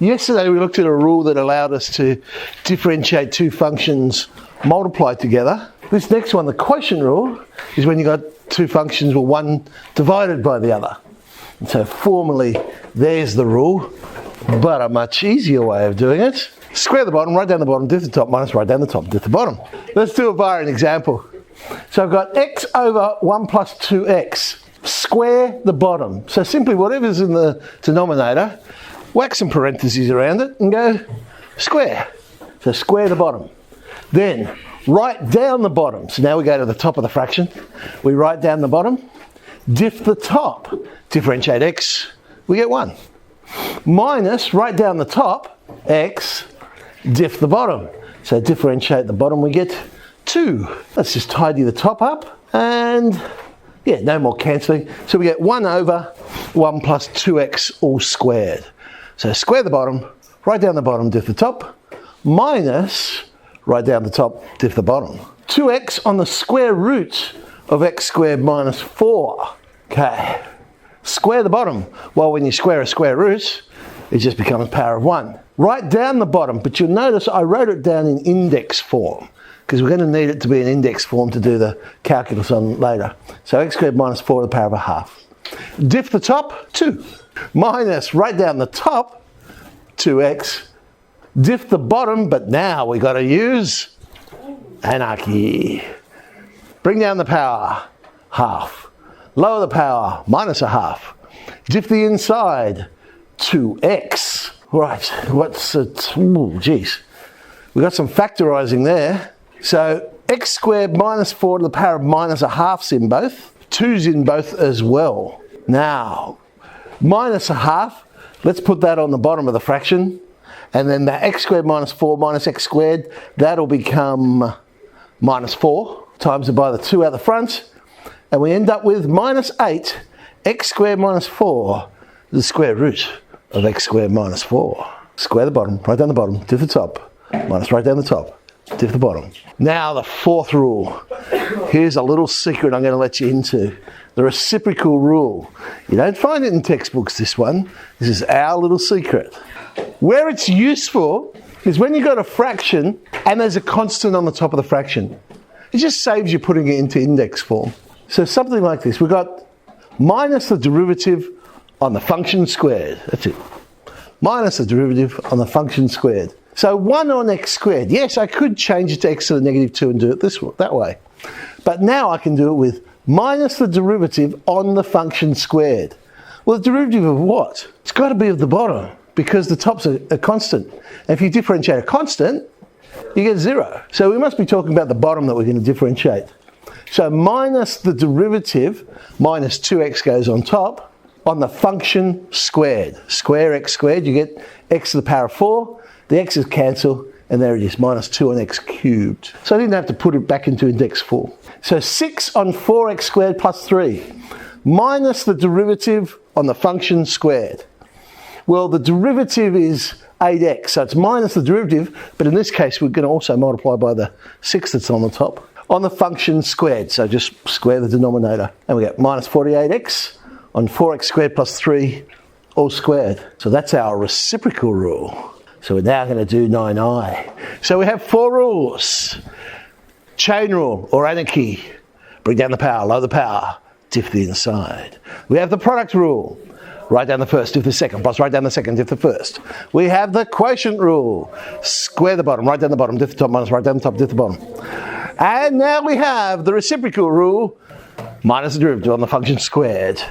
Yesterday we looked at a rule that allowed us to differentiate two functions multiplied together. This next one, the quotient rule, is when you've got two functions with one divided by the other. And so formally, there's the rule, but a much easier way of doing it. Square the bottom, write down the bottom, diff the top, minus write down the top, diff the bottom. Let's do it via an example. So I've got x over 1 plus 2x. Square the bottom. So simply whatever's in the denominator, whack some parentheses around it and go square. So square the bottom. Then write down the bottom. So now we go to the top of the fraction. We write down the bottom, diff the top. Differentiate x, we get 1. Minus, write down the top, x, diff the bottom. So differentiate the bottom, we get 2. Let's just tidy the top up and yeah, no more cancelling. So we get 1 over 1 plus 2x all squared. So square the bottom, write down the bottom, diff the top, minus, write down the top, diff the bottom. 2x on the square root of x squared minus 4. Okay, square the bottom. Well, when you square a square root, it just becomes power of 1. Write down the bottom, but you'll notice I wrote it down in index form because we're going to need it to be in index form to do the calculus on later. So x squared minus 4 to the power of a half. Diff the top, 2. Minus, write down the top, 2x. Diff the bottom, but now we got to use anarchy. Bring down the power, half. Lower the power, minus a half. Diff the inside, 2x. Right, what's it? Ooh, geez. We got some factorising there. So x squared minus 4 to the power of minus a half's in both. 2's in both as well. Now, minus a half, let's put that on the bottom of the fraction. And then the x squared minus 4 minus x squared, that'll become minus 4, times it by the 2 out the front. And we end up with minus 8, x squared minus 4, the square root of x squared minus 4. Square the bottom, write down the bottom, diff the top, minus write down the top, diff the bottom. Now the fourth rule. Here's a little secret I'm going to let you into. The reciprocal rule. You don't find it in textbooks, this one. This is our little secret. Where it's useful is when you've got a fraction and there's a constant on the top of the fraction. It just saves you putting it into index form. So something like this. We've got minus the derivative on the function squared. That's it. Minus the derivative on the function squared. So 1 on x squared. Yes, I could change it to x to the negative 2 and do it that way. But now I can do it with minus the derivative on the function squared. Well, the derivative of what? It's got to be of the bottom because the top's a constant. And if you differentiate a constant, you get 0. So we must be talking about the bottom that we're going to differentiate. So minus the derivative, minus 2x goes on top, on the function squared. Square x squared, you get x to the power of 4. The x's cancel, and there it is, minus 2 on x cubed. So I didn't have to put it back into index form. So 6 on 4x squared plus 3, minus the derivative on the function squared. Well, the derivative is 8x, so it's minus the derivative, but in this case we're going to also multiply by the 6 that's on the top, on the function squared. So just square the denominator, and we get minus 48x on 4x squared plus 3, all squared. So that's our reciprocal rule. So we're now going to do 9i. So we have 4 rules. Chain rule or anarchy. Bring down the power, lower the power, diff the inside. We have the product rule. Write down the first, diff the second, plus write down the second, diff the first. We have the quotient rule. Square the bottom, write down the bottom, diff the top, minus write down the top, diff the bottom. And now we have the reciprocal rule, minus the derivative on the function squared.